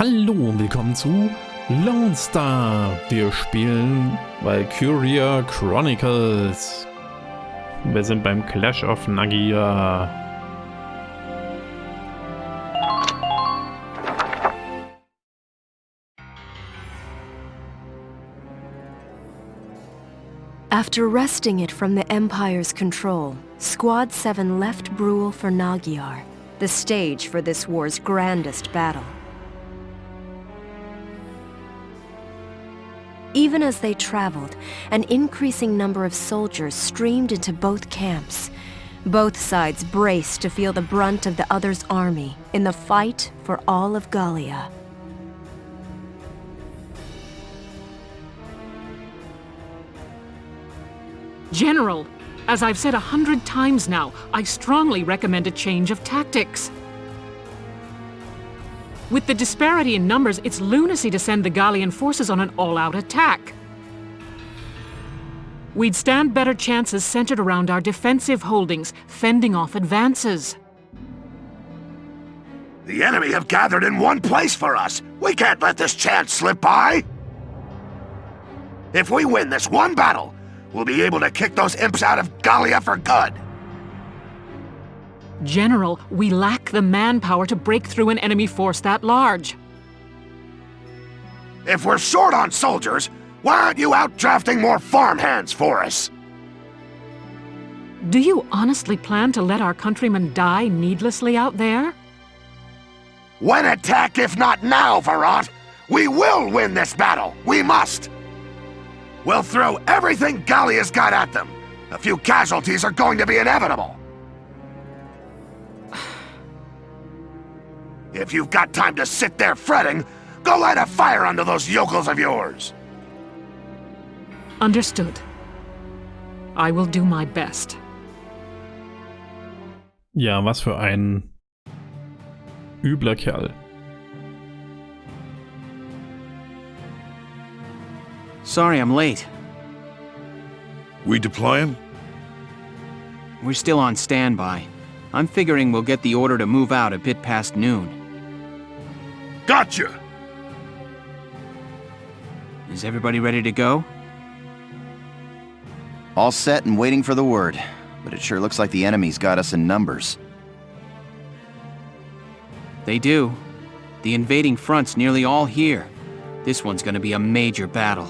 Hallo und willkommen zu Lonestar. Wir spielen Valkyria Chronicles. Wir sind beim Clash of Naggiar. After wresting it from the Empire's control, Squad 7 left Brule for Naggiar, the stage for this war's grandest battle. Even as they traveled, an increasing number of soldiers streamed into both camps. Both sides braced to feel the brunt of the other's army in the fight for all of Gallia. General, as I've said 100 times now, I strongly recommend a change of tactics. With the disparity in numbers, it's lunacy to send the Gallian forces on an all-out attack. We'd stand better chances centered around our defensive holdings, fending off advances. The enemy have gathered in one place for us. We can't let this chance slip by. If we win this one battle, we'll be able to kick those imps out of Gallia for good. General, we lack the manpower to break through an enemy force that large. If we're short on soldiers, why aren't you out drafting more farmhands for us? Do you honestly plan to let our countrymen die needlessly out there? When attack, if not now, Varant? We will win this battle! We must! We'll throw everything Gallia's got at them. A few casualties are going to be inevitable. If you've got time to sit there fretting, go light a fire under those yokels of yours. Understood. I will do my best. Ja, was für ein übler Kerl. Sorry I'm late. We deploying? We're still on standby. I'm figuring we'll get the order to move out a bit past noon. Gotcha! Is everybody ready to go? All set and waiting for the word, but it sure looks like the enemy's got us in numbers. They do. The invading front's nearly all here. This one's gonna be a major battle.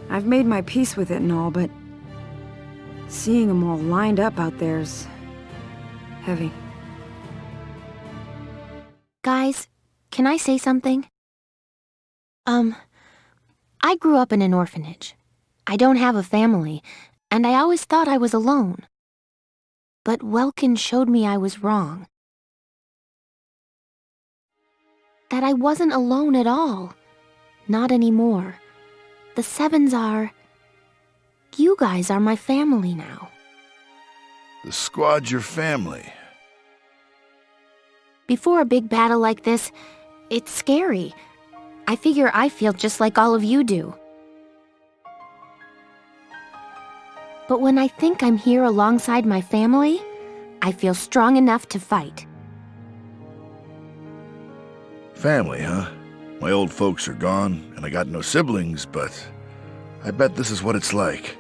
I've made my peace with it and all, but seeing them all lined up out there's heavy. Guys, can I say something? I grew up in an orphanage. I don't have a family, and I always thought I was alone. But Welkin showed me I was wrong. That I wasn't alone at all. Not anymore. The Sevens are... You guys are my family now. The squad's your family. Before a big battle like this, it's scary. I figure I feel just like all of you do. But when I think I'm here alongside my family, I feel strong enough to fight. Family, huh? My old folks are gone, and I got no siblings, but I bet this is what it's like.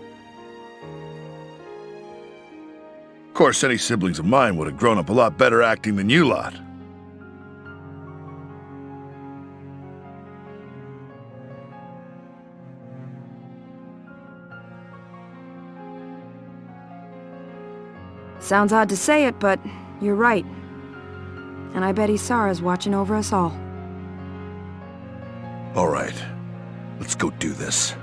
Of course, any siblings of mine would have grown up a lot better acting than you lot. Sounds odd to say it, but you're right. And I bet Isara's watching over us all. All right, let's go do this.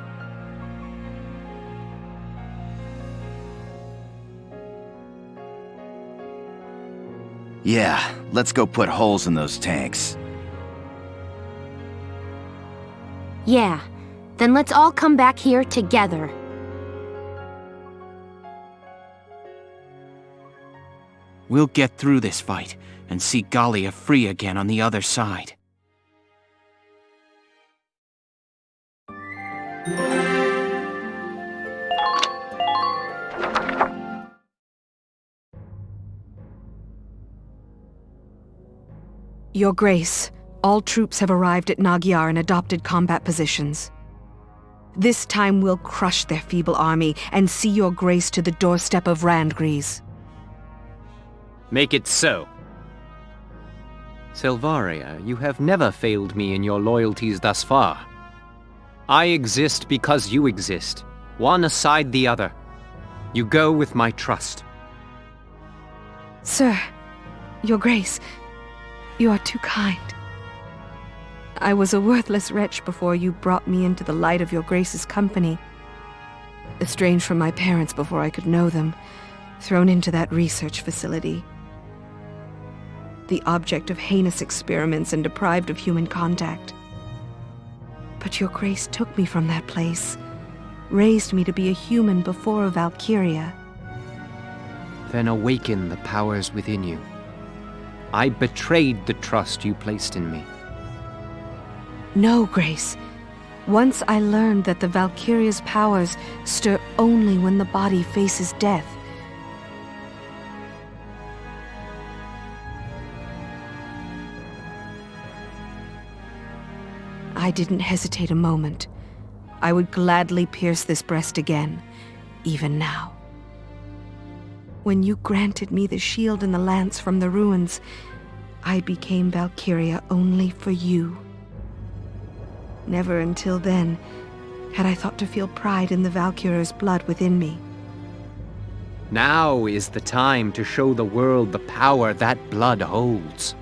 Yeah, let's go put holes in those tanks. Yeah, then let's all come back here together. We'll get through this fight and see Gallia free again on the other side. Your Grace, all troops have arrived at Naggiar and adopted combat positions. This time we'll crush their feeble army and see your Grace to the doorstep of Randgries. Make it so. Silvaria, you have never failed me in your loyalties thus far. I exist because you exist, one aside the other. You go with my trust. Sir, Your Grace, you are too kind. I was a worthless wretch before you brought me into the light of your Grace's company. Estranged from my parents before I could know them, thrown into that research facility. The object of heinous experiments and deprived of human contact. But your Grace took me from that place, raised me to be a human before a Valkyria. Then awaken the powers within you. I betrayed the trust you placed in me. No, Grace. Once I learned that the Valkyria's powers stir only when the body faces death. I didn't hesitate a moment. I would gladly pierce this breast again, even now. When you granted me the shield and the lance from the ruins, I became Valkyria only for you. Never until then had I thought to feel pride in the Valkyria's blood within me. Now is the time to show the world the power that blood holds.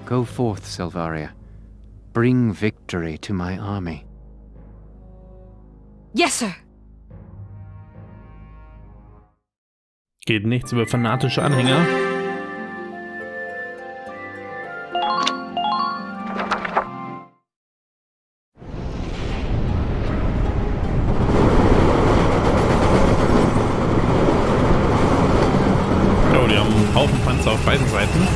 Go forth, Silvaria. Bring victory to my army. Yes, sir! Geht nichts über fanatische Anhänger. Oh, die haben einen Haufen Panzer auf beiden Seiten.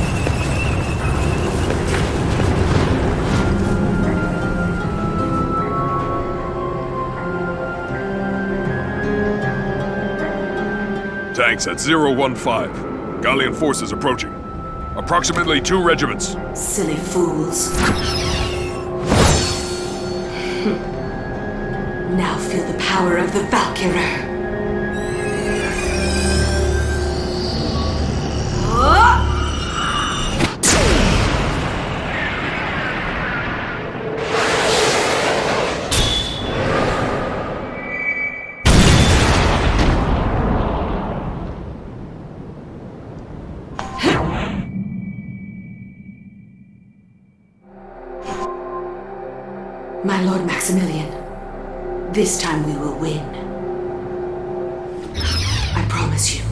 Tanks at 015. Gallian forces approaching. Approximately 2 regiments. Silly fools. Now feel the power of the Valkyria. My Lord Maximilian, this time we will win. I promise you.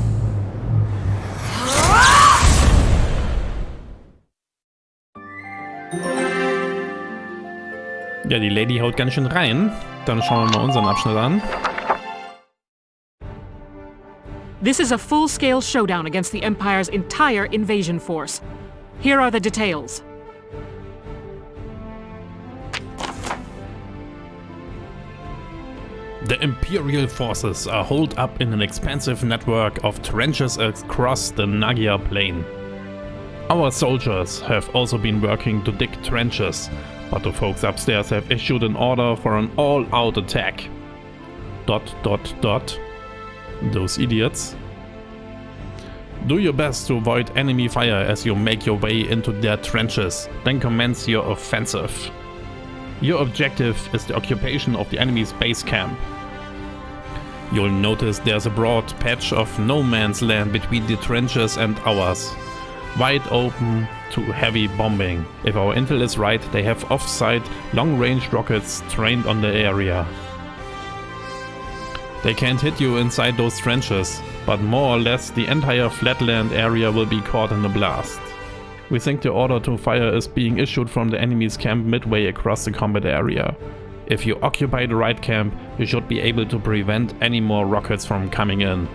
Ja, die Lady haut ganz schön rein. Dann schauen wir mal unseren Abschnitt an. This is a full-scale showdown against the Empire's entire invasion force. Here are the details. The Imperial forces are holed up in an expansive network of trenches across the Naggiar plain. Our soldiers have also been working to dig trenches, but the folks upstairs have issued an order for an all-out attack. ... Those idiots. Do your best to avoid enemy fire as you make your way into their trenches, then commence your offensive. Your objective is the occupation of the enemy's base camp. You'll notice there's a broad patch of no man's land between the trenches and ours, wide open to heavy bombing. If our intel is right, they have off-site long-range rockets trained on the area. They can't hit you inside those trenches, but more or less the entire flatland area will be caught in the blast. We think the order to fire is being issued from the enemy's camp midway across the combat area. If you occupy the right camp, you should be able to prevent any more rockets from coming in.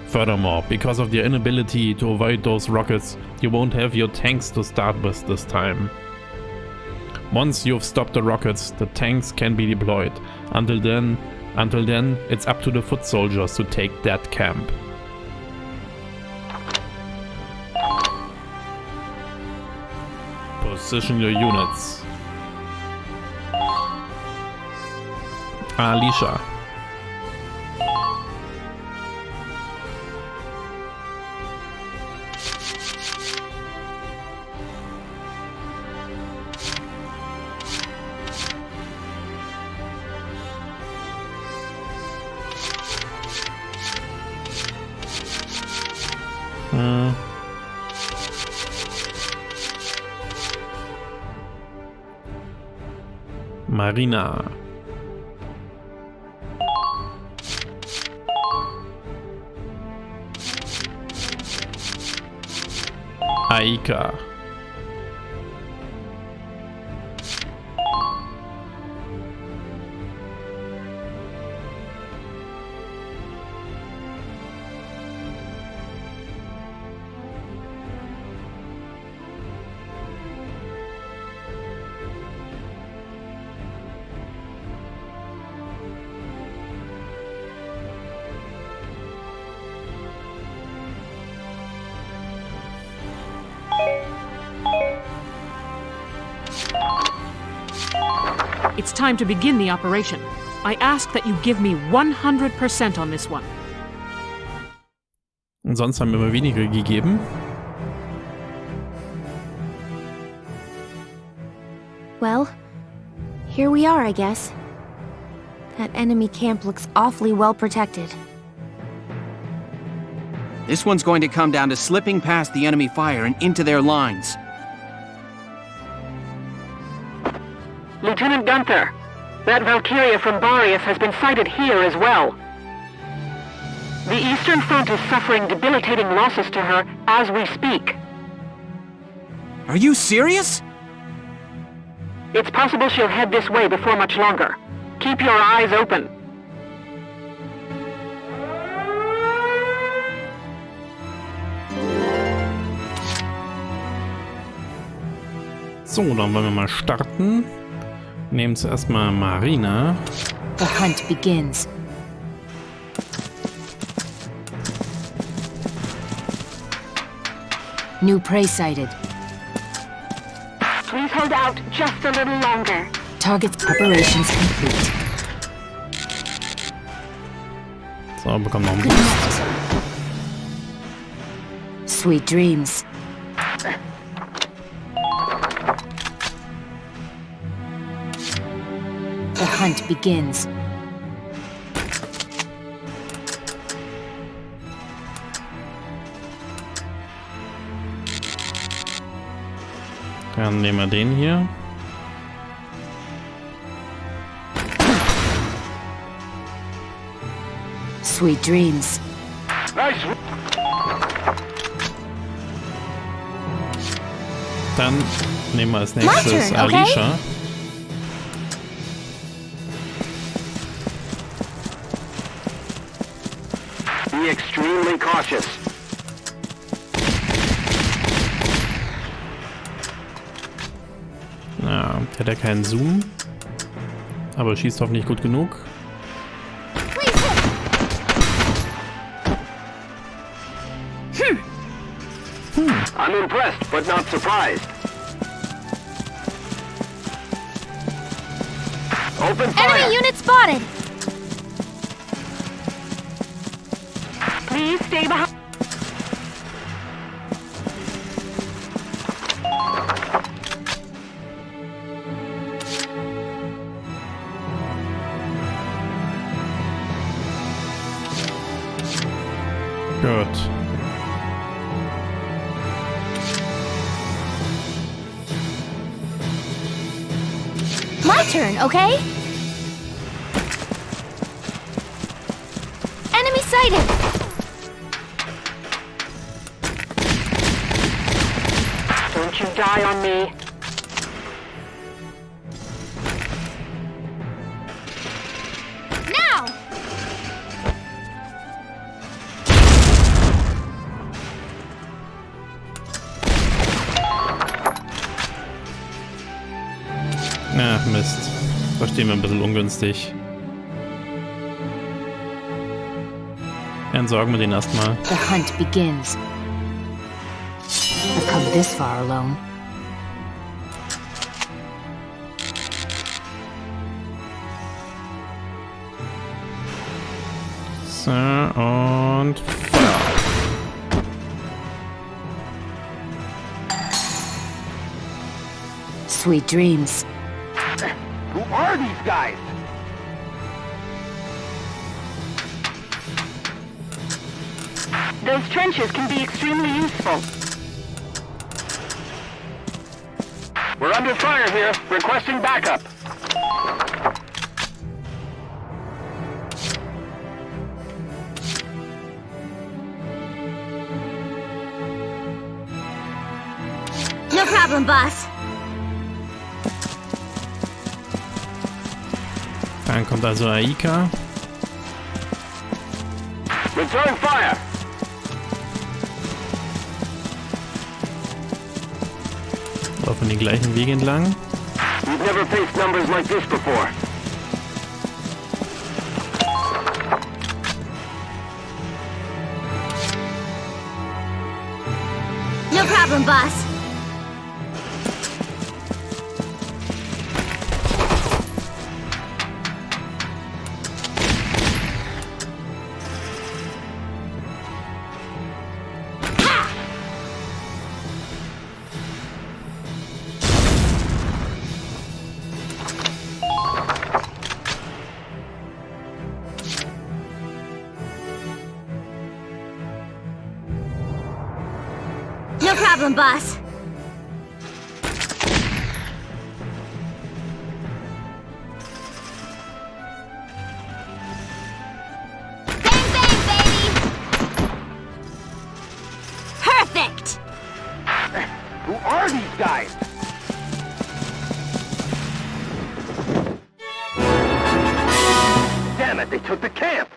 Furthermore, because of their inability to avoid those rockets, you won't have your tanks to start with this time. Once you've stopped the rockets, the tanks can be deployed. Until then, it's up to the foot soldiers to take that camp. Position your units. Alicia. Marina. Aika. It's time to begin the operation. I ask that you give me 100% on this one. Und sonst haben wir immer weniger gegeben. Well, here we are, I guess. That enemy camp looks awfully well protected. This one's going to come down to slipping past the enemy fire and into their lines. Lieutenant Gunther, that Valkyria from Boreas has been sighted here as well. The Eastern Front is suffering debilitating losses to her as we speak. Are you serious? It's possible she'll head this way before much longer. Keep your eyes open. So, dann wollen wir mal starten. Nehmen zuerst mal Marina. The hunt begins. New prey sighted. Please hold out just a little longer. Target's preparations complete. So, bekommen noch einen Boost. Sweet dreams. The hunt begins. Dann nehmen wir den hier. Sweet dreams. Nice. Dann nehmen wir als nächstes Alicia. Be extremely cautious. Ja, hat er keinen Zoom. Aber schießt hoffentlich gut genug. I'm impressed, but not surprised. Open fire! Enemy unit spotted! Please stay behind. Gut. My turn, okay? Enemy sighted! Don't you die on me. Now! Ach, Mist. Da stehen wir ein bisschen ungünstig. Entsorgen wir den erstmal. The hunt begins. I've come this far alone. Sir, und Feuer. Sweet dreams. Who are these guys? Those trenches can be extremely useful. We're under fire here. Requesting backup. No problem, boss. Dann kommt also Aika. Return fire. Laufen den gleichen Weg entlang. We've never faced numbers like this before. No problem, boss. No problem, boss. Bang, bang, baby! Perfect! Who are these guys? Damn it, they took the camp.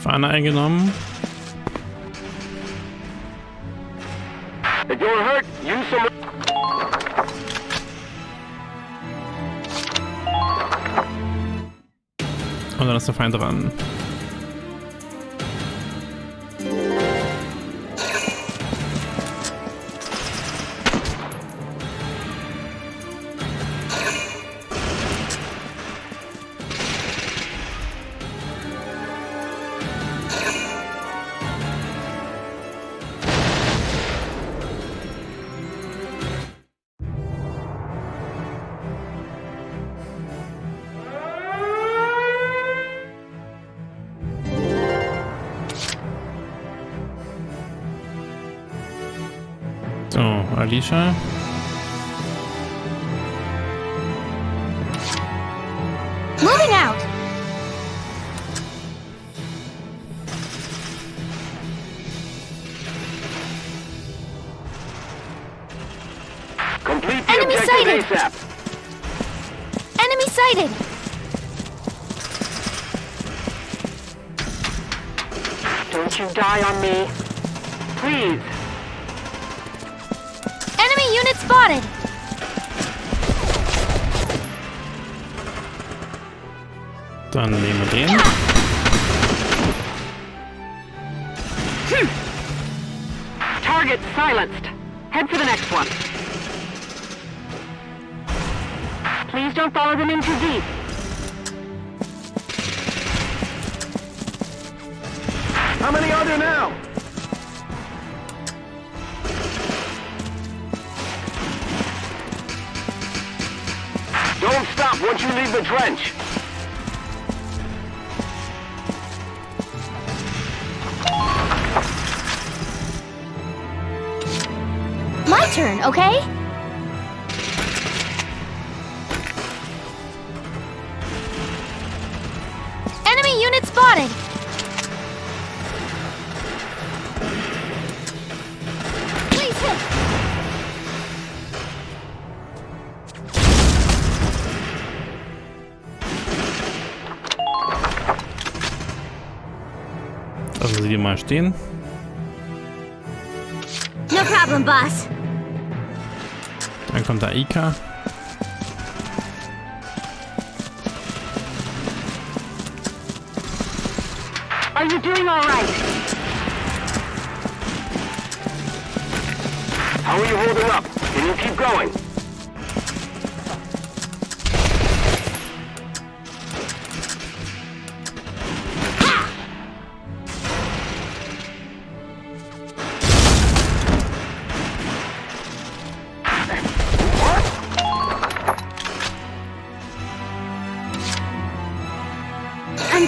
Fahne eingenommen. If you're hurt, use some... Und dann ist der Feind dran. So, Alicia. Moving out! Complete the Enemy objective sighted! ASAP. Enemy sighted! Don't you die on me. Please. Enemy unit spotted! Dann nehmen wir den. Target silenced. Head for the next one. Please don't follow them in too deep. How many are there now? Don't stop once you leave the trench. My turn, okay? Enemy unit spotted! Please hit! Lassen Sie die mal stehen. No problem, boss. Dann kommt da Aika. Are you doing all right? How are you holding up? Can you keep going?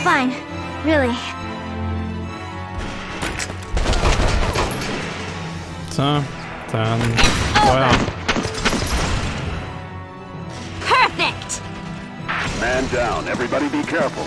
fine. Really. So, dann Feuer. Perfect! Man down. Everybody be careful.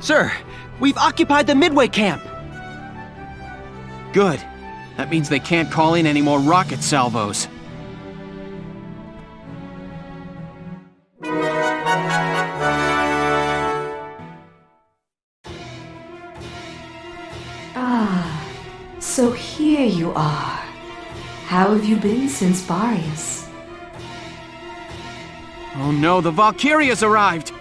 Sir, we've occupied the Midway camp! Good. That means they can't call in any more rocket salvos. Ah, so here you are. How have you been since Barius? Oh no, the Valkyria's arrived!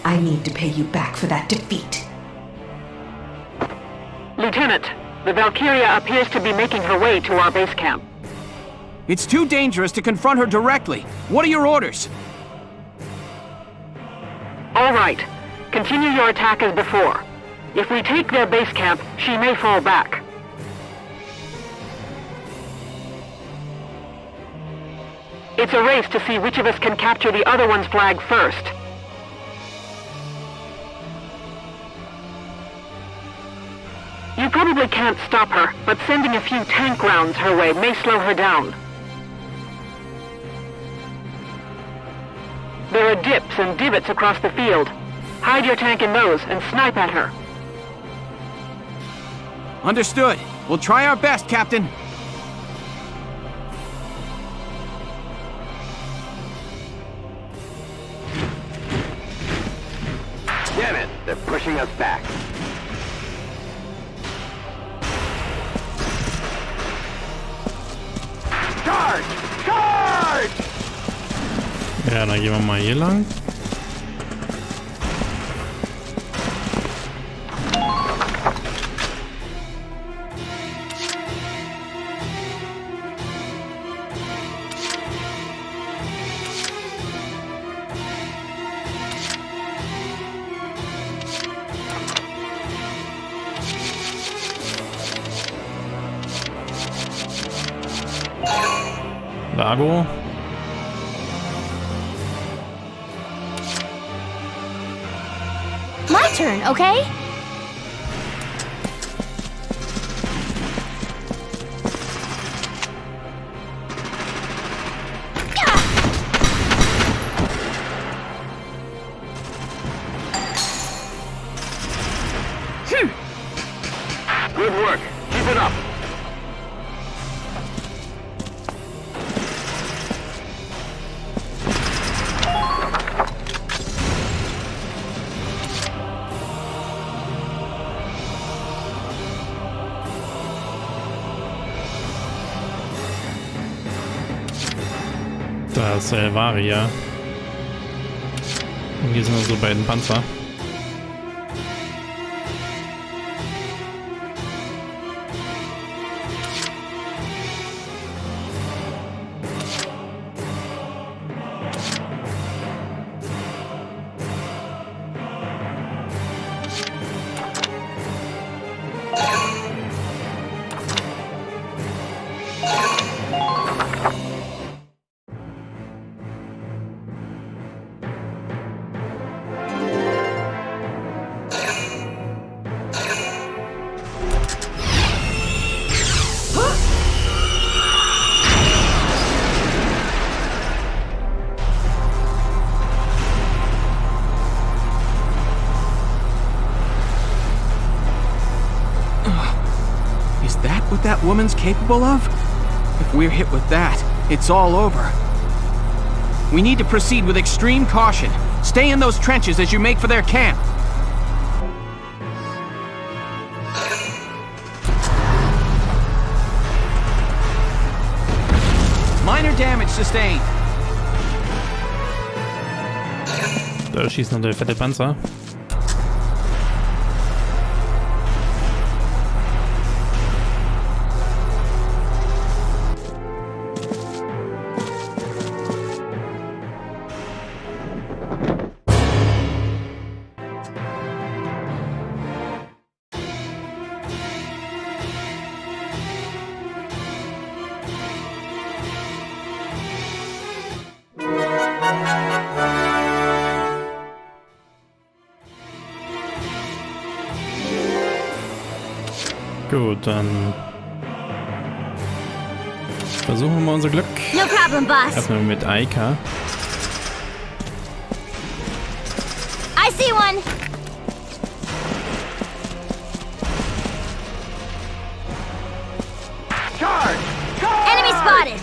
I need to pay you back for that defeat. Lieutenant, the Valkyria appears to be making her way to our base camp. It's too dangerous to confront her directly. What are your orders? All right. Continue your attack as before. If we take their base camp, she may fall back. It's a race to see which of us can capture the other one's flag first. You probably can't stop her, but sending a few tank rounds her way may slow her down. There are dips and divots across the field. Hide your tank in those and snipe at her. Understood. We'll try our best, Captain. Damn it! They're pushing us back. Charge! Charge! Ja, dann gehen wir mal hier lang. Lago. My turn, okay? Good work. Keep it up. Da ist Valkyria. Und hier sind unsere beiden Panzer. What that woman's capable of? If we're hit with that, it's all over. We need to proceed with extreme caution. Stay in those trenches as you make for their camp. Minor damage sustained. Da schießt noch der fette Panzer. Gut, dann versuchen wir mal unser Glück. No problem, boss. Erstmal mit Aika. I see one. Charge! Charge! Enemy spotted.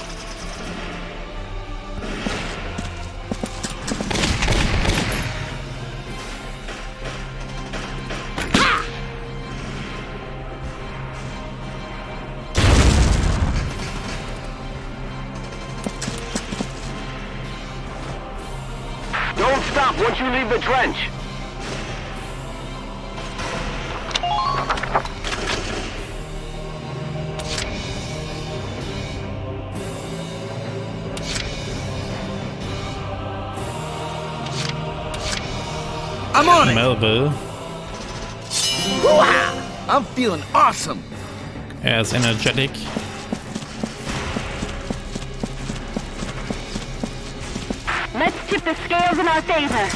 Don't stop once you leave the trench. I'm on it! Melville. I'm feeling awesome! Er ist energetic. Let's tip the scales in our favor.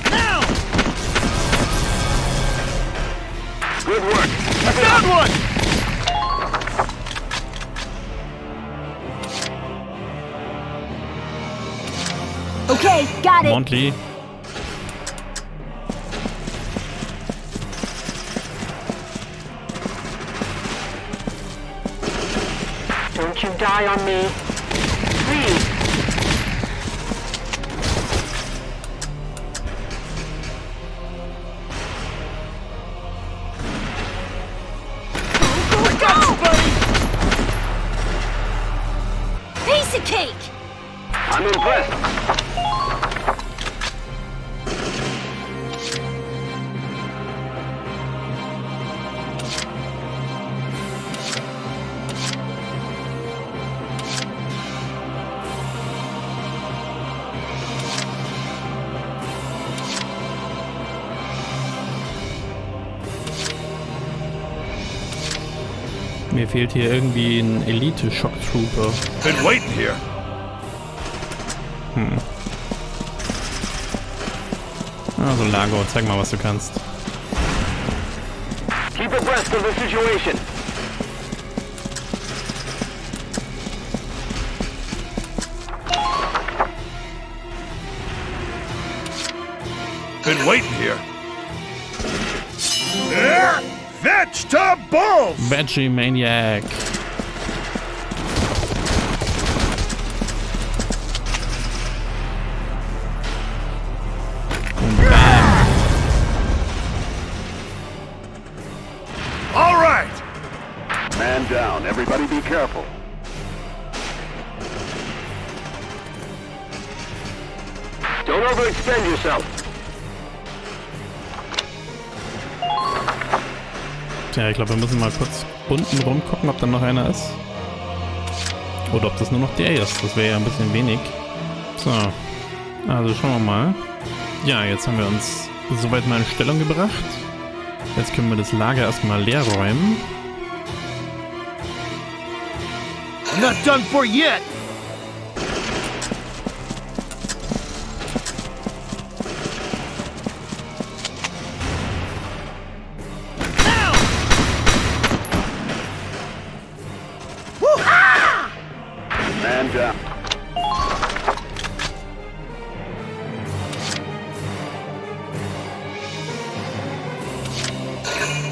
Now! Good work. I found one! Okay, got it. Monthly. Don't you die on me. Please. I got you, buddy! Piece of cake. I'm impressed. Mir fehlt hier irgendwie ein Elite-Shock-Trooper. Been waiting here. Also Lago, zeig mal, was du kannst. Keep abreast of the situation. Been waiting here. Vegetables! Veggie Maniac. Und bam. All right! Man down. Everybody be careful. Don't overextend yourself. Tja, ich glaube, wir müssen mal kurz unten rum gucken, ob da noch einer ist. Oder ob das nur noch der ist. Das wäre ja ein bisschen wenig. So. Also schauen wir mal. Ja, jetzt haben wir uns soweit mal in Stellung gebracht. Jetzt können wir das Lager erstmal leer räumen. I'm not done for yet! Man down.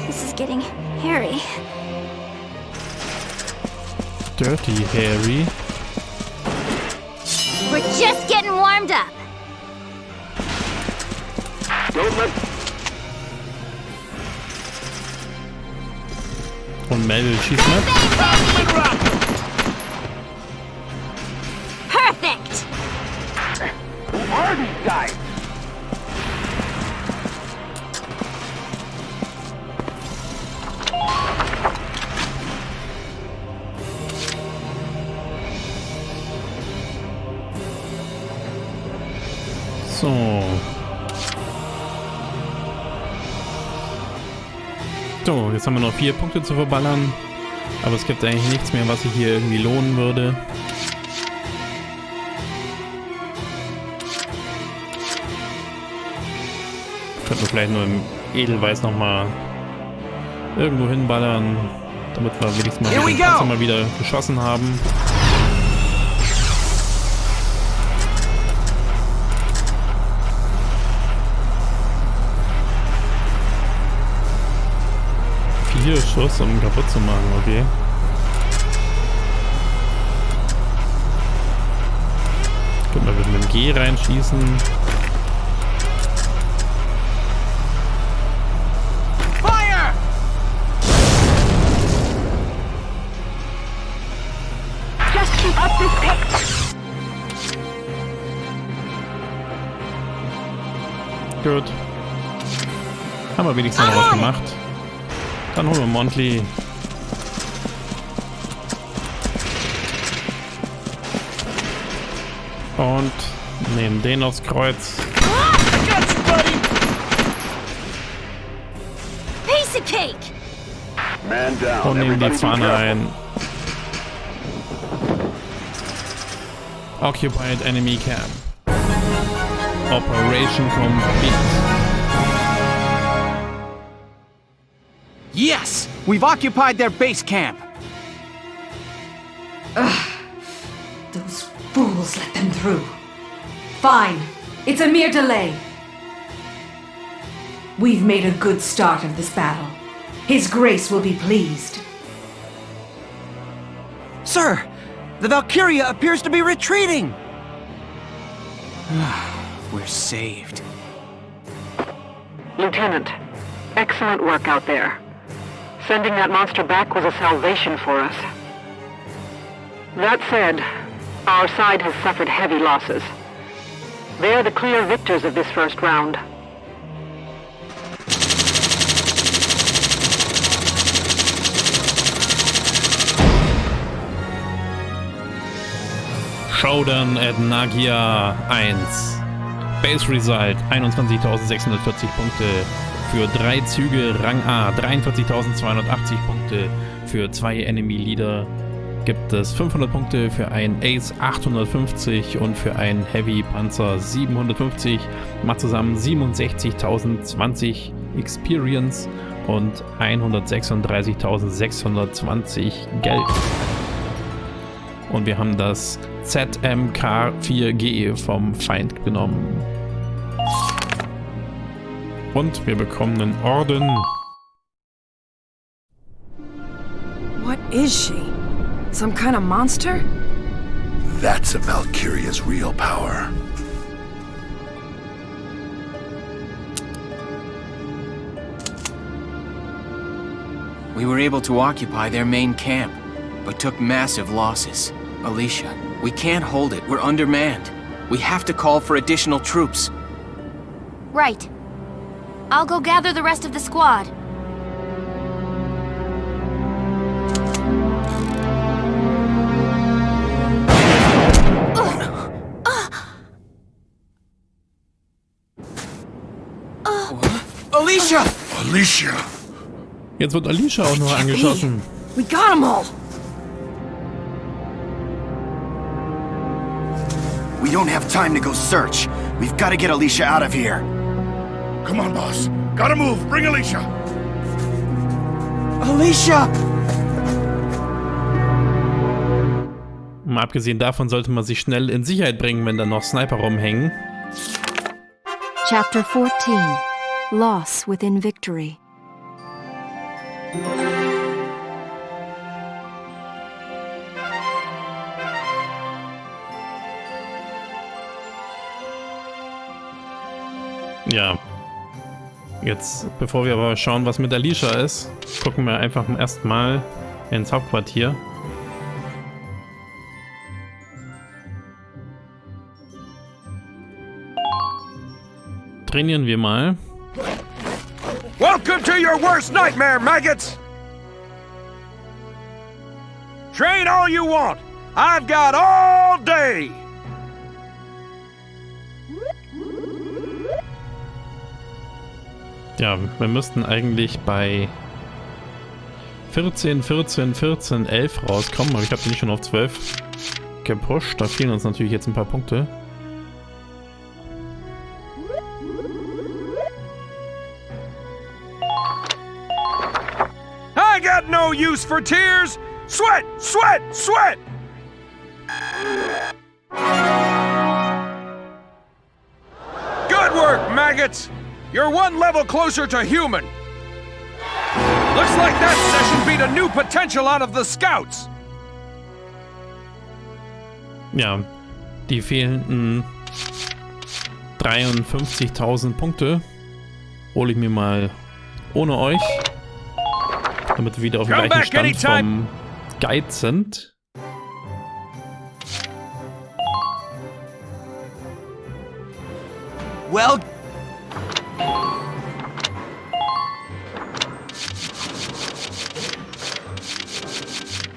This is getting hairy. Dirty Harry. We're just getting warmed up. Don't let... Und Mel schießt mit. Perfect! Who are these guys? So. So, jetzt haben wir noch 4 Punkte zu verballern. Aber es gibt eigentlich nichts mehr, was sich hier irgendwie lohnen würde. Könnten wir vielleicht nur im Edelweiß nochmal irgendwo hinballern, damit wir wenigstens mal den Panzer mal wieder geschossen haben. Hier Schuss, um ihn kaputt zu machen, okay. Können wir mit dem G reinschießen. Fire! Just keep up this pace. Gut. Haben wir wenigstens noch was gemacht. Dann holen wir Monthly. Und nehmen den aufs Kreuz. Piece of cake! Man down. Und nehmen die Fahne ein. Occupied Enemy Camp. Operation complete. Yes! We've occupied their base camp! Those fools let them through. Fine. It's a mere delay. We've made a good start of this battle. His Grace will be pleased. Sir, the Valkyria appears to be retreating. We're saved. Lieutenant, excellent work out there. Sending that monster back was a salvation for us. That said, our side has suffered heavy losses. They're the clear victors of this first round. Showdown at Naggiar 1. Base Result 21.640 Punkte. Für 3 Züge Rang A 43.280 Punkte. Für 2 Enemy Leader gibt es 500 Punkte, für einen Ace 850 und für einen Heavy Panzer 750. Macht zusammen 67.020 Experience und 136.620 Geld. Und wir haben das ZMK4G vom Feind genommen. Und wir bekommen einen Orden. What is she? Some kind of monster? That's a Valkyria's real power. We were able to occupy their main camp, but took massive losses. Alicia, we can't hold it. We're undermanned. We have to call for additional troops. Right. I'll go gather the rest of the squad. Alicia! Alicia! Jetzt wird Alicia auch noch angeschossen. We got them all! We don't have time to go search. We've got to get Alicia out of here. Come on, boss. Gotta move. Bring Alicia. Alicia! Mal abgesehen davon sollte man sich schnell in Sicherheit bringen, wenn da noch Sniper rumhängen. Chapter 14. Loss within victory. Ja. Jetzt, bevor wir aber schauen, was mit Alicia ist, gucken wir einfach erstmal ins Hauptquartier. Trainieren wir mal. Welcome to your worst nightmare, maggots! Train all you want. I've got all day. Ja, wir müssten eigentlich bei 14, 14, 14, 11 rauskommen, aber ich habe den schon auf 12 gepusht. Da fehlen uns natürlich jetzt ein paar Punkte. I got no use for tears. Sweat, sweat, sweat. Good work, maggots. You're one level closer to human. Looks like that session beat a new potential out of the scouts. Ja, die fehlenden 53.000 Punkte hole ich mir mal ohne euch, damit wir wieder auf dem gleichen Stand vom Guide sind. Well...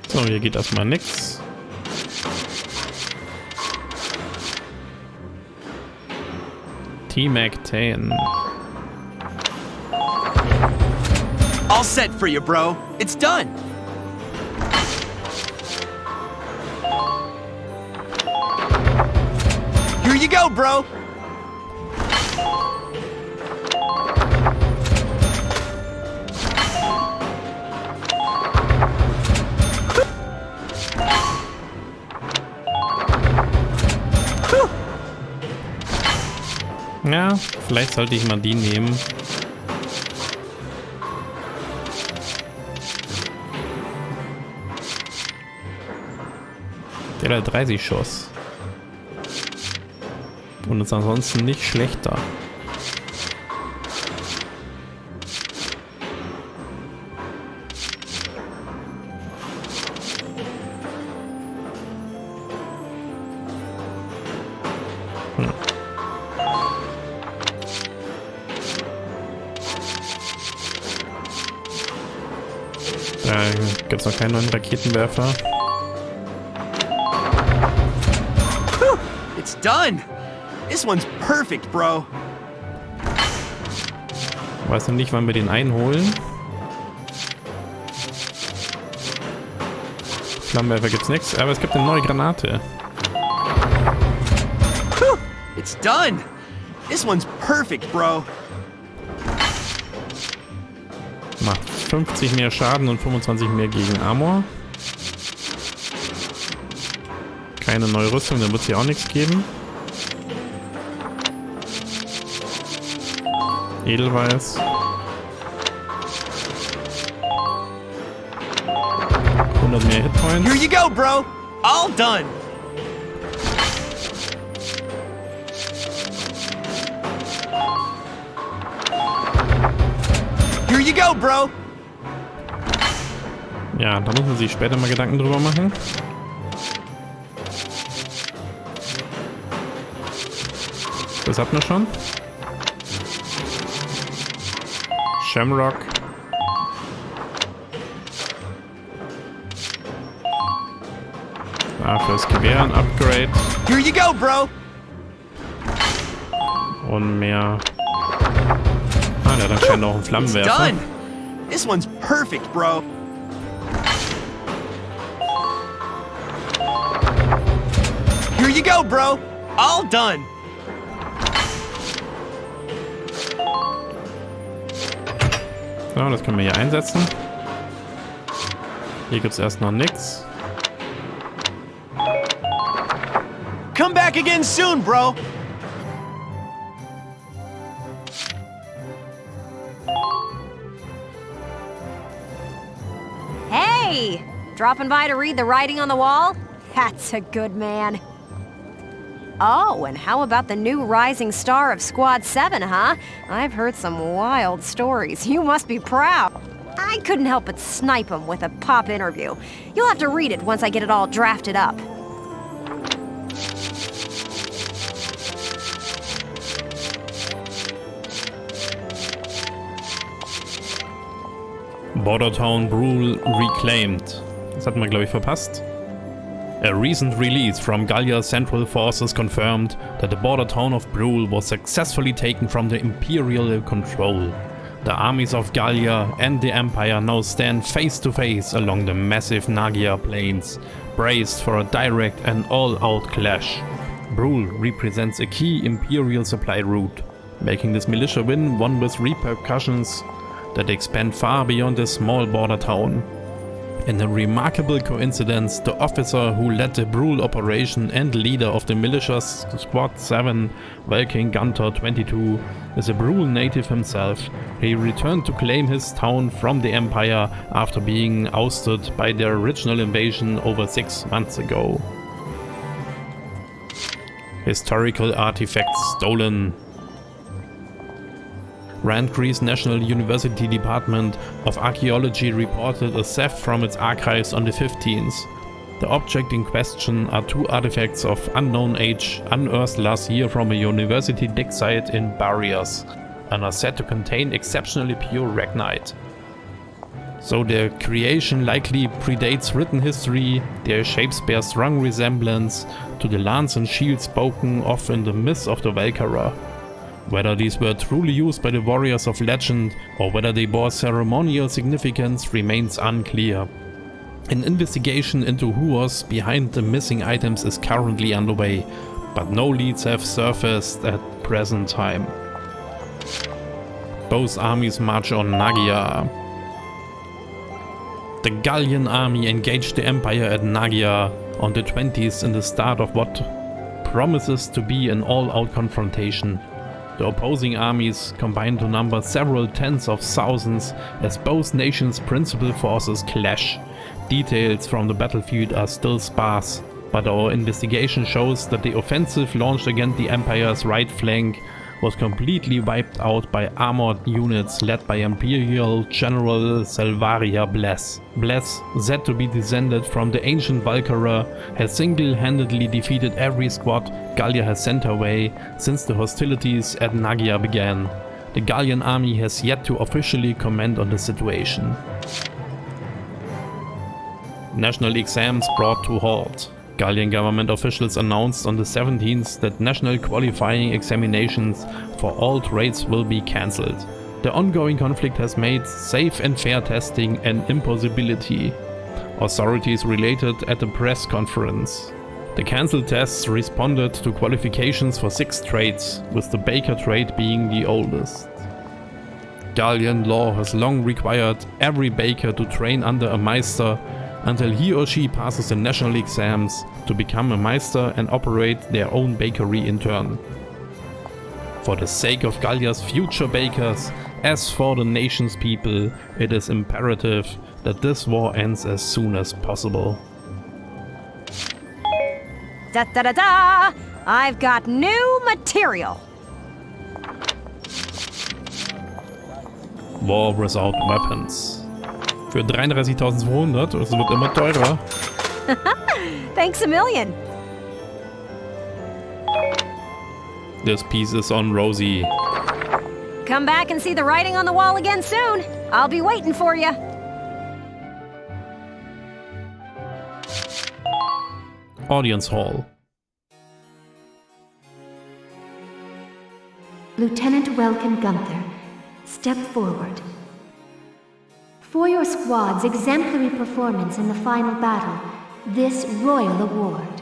So, hier geht erstmal nix. T-Mac 10. All set for you, bro. It's done. Here you go, bro. Ja, vielleicht sollte ich mal die nehmen. Der hat 30 Schuss. Und ist ansonsten nicht schlechter. Da gibt es noch keinen neuen Raketenwerfer. It's done. This one's perfect, bro. Weiß noch nicht, wann wir den einholen. Flammenwerfer gibt's nichts, aber es gibt eine neue Granate. It's done. This one's perfect, bro. Macht 50 mehr Schaden und 25 mehr gegen Armor. Keine neue Rüstung, dann wird es hier auch nichts geben. Edelweiß. 100 mehr Hitpoints. Here you go, bro. All done. Here you go, bro. Ja, da muss man sich später mal Gedanken drüber machen. Das hatten wir schon. Shamrock. Fürs Gewehr ein Upgrade. Here you go, bro. Und mehr. Ah, der hat anscheinend auch einen Flammenwerfer. Done. This one's perfect, bro. Here you go, bro. All done. So, das können wir hier einsetzen. Hier gibt es erst noch nichts. Come back again soon, bro. Hey! Dropping by to read the writing on the wall? That's a good man. Oh, and how about the new rising star of Squad 7, huh? I've heard some wild stories. You must be proud. I couldn't help but snipe him with a pop interview. You'll have to read it once I get it all drafted up. Bordertown Brule reclaimed. Das hatten wir, glaube ich, verpasst. A recent release from Gallia's Central Forces confirmed that the border town of Brule was successfully taken from the Imperial control. The armies of Gallia and the Empire now stand face to face along the massive Naggiar plains, braced for a direct and all-out clash. Brule represents a key Imperial supply route, making this militia win one with repercussions that expand far beyond this small border town. In a remarkable coincidence, the officer who led the Brule operation and leader of the militia's Squad 7, Valkyria Chronicles 22, is a Brule native himself. He returned to claim his town from the Empire after being ousted by their original invasion over 6 months ago. Historical artifacts stolen. Randgrease National University Department of Archaeology reported a theft from its archives on the 15th. The object in question are 2 artifacts of unknown age unearthed last year from a university dig site in Barriers and are said to contain exceptionally pure ragnite. So their creation likely predates written history, their shapes bear strong resemblance to the lance and shield spoken of in the myths of the Valkyria. Whether these were truly used by the warriors of legend or whether they bore ceremonial significance remains unclear. An investigation into who was behind the missing items is currently underway, but no leads have surfaced at present time. Both armies march on Naggiar. The Gallian army engaged the Empire at Naggiar on the 20th in the start of what promises to be an all-out confrontation. The opposing armies combine to number several tens of thousands as both nations' principal forces clash. Details from the battlefield are still sparse, but our investigation shows that the offensive launched against the Empire's right flank was completely wiped out by armored units led by Imperial General Salvaria Bless. Bless, said to be descended from the ancient Valkyria, has single-handedly defeated every squad Gallia has sent her way since the hostilities at Naggiar began. The Gallian army has yet to officially comment on the situation. National exams brought to halt. Gallian government officials announced on the 17th that national qualifying examinations for all trades will be cancelled. The ongoing conflict has made safe and fair testing an impossibility, authorities related at a press conference. The cancelled tests responded to qualifications for 6 trades, with the baker trade being the oldest. Gallian law has long required every baker to train under a Meister until he or she passes the national exams to become a Meister and operate their own bakery in turn. For the sake of Gallia's future bakers, as for the nation's people, it is imperative that this war ends as soon as possible. Da-da-da-da! I've got new material! War without weapons. Für 33.200, es wird immer teurer. Thanks a million. This piece is on Rosie. Come back and see the writing on the wall again soon. I'll be waiting for you. Audience Hall. Lieutenant Welkin Gunther, step forward. For your squad's exemplary performance in the final battle, this Royal Award.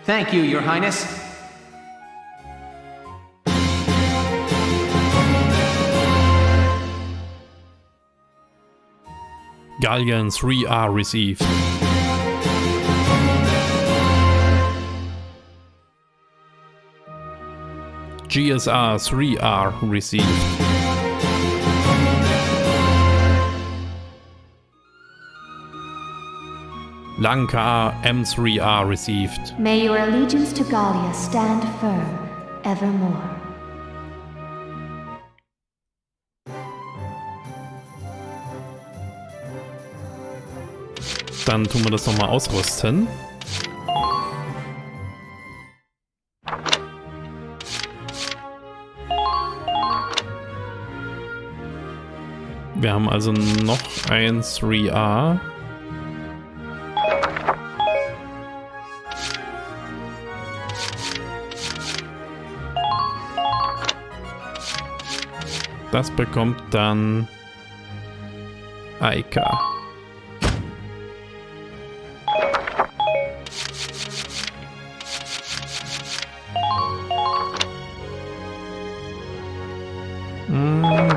Thank you, Your Highness. Gallian 3R received. GSR 3R received. Lankar M3R received. May your allegiance to Gallia stand firm, evermore. Dann tun wir das nochmal ausrüsten. Wir haben also noch ein 3A. Das bekommt dann Aika.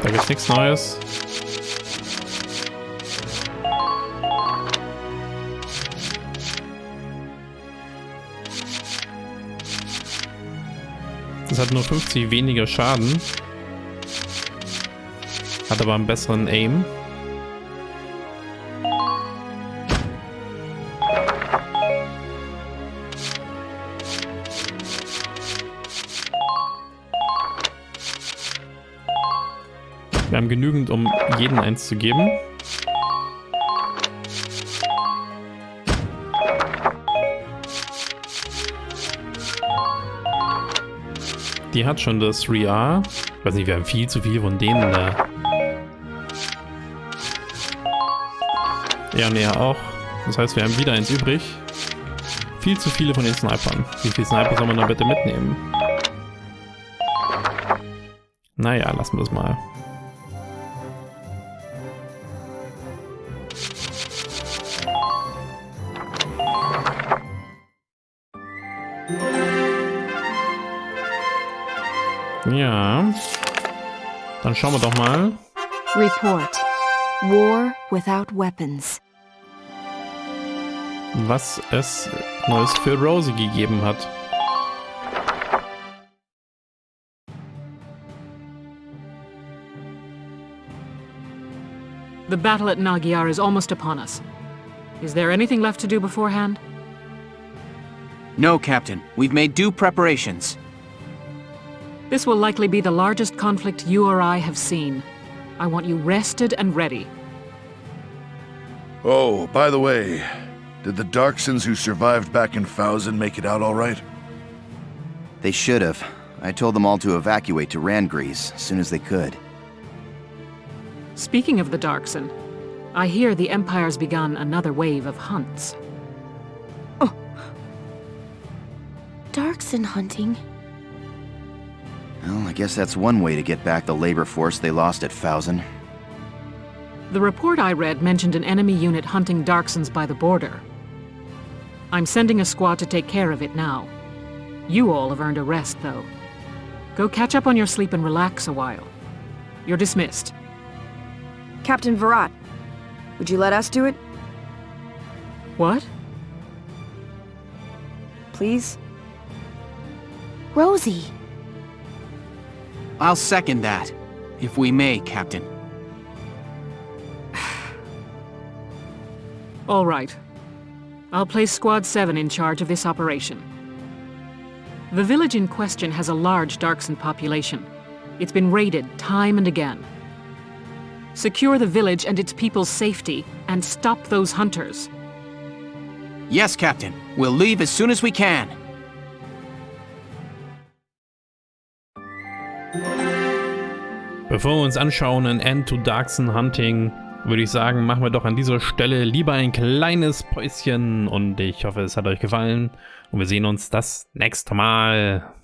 Da gibt's nichts Neues. Das hat nur 50 weniger Schaden. Hat aber einen besseren Aim. Wir haben genügend, um jeden eins zu geben. Die hat schon das 3A. Ich weiß nicht, wir haben viel zu viel von denen da. Ja, und er auch. Das heißt, wir haben wieder eins übrig. Viel zu viele von den Snipern. Wie viele Sniper soll man da bitte mitnehmen? Naja, lassen wir das mal. Ja, dann schauen wir doch mal. Report. War without weapons. Was es Neues für Rosie gegeben hat. The battle at Naggiar is almost upon us. Is there anything left to do beforehand? No, Captain. We've made due preparations. This will likely be the largest conflict you or I have seen. I want you rested and ready. Oh, by the way, did the Darksons who survived back in Fausen make it out all right? They should have. I told them all to evacuate to Randgrease as soon as they could. Speaking of the Darkson, I hear the Empire's begun another wave of hunts. Oh. Darkson hunting? Well, I guess that's one way to get back the labor force they lost at Fausen. The report I read mentioned an enemy unit hunting Darksons by the border. I'm sending a squad to take care of it now. You all have earned a rest, though. Go catch up on your sleep and relax a while. You're dismissed. Captain Virat, would you let us do it? What? Please? Rosie. I'll second that, if we may, Captain. All right. I'll place Squad 7 in charge of this operation. The village in question has a large Darkson population. It's been raided time and again. Secure the village and its people's safety, and stop those hunters. Yes, Captain. We'll leave as soon as we can. Bevor wir uns anschauen, ein End to Darkson Hunting, würde ich sagen, machen wir doch an dieser Stelle lieber ein kleines Päuschen und ich hoffe, es hat euch gefallen und wir sehen uns das nächste Mal.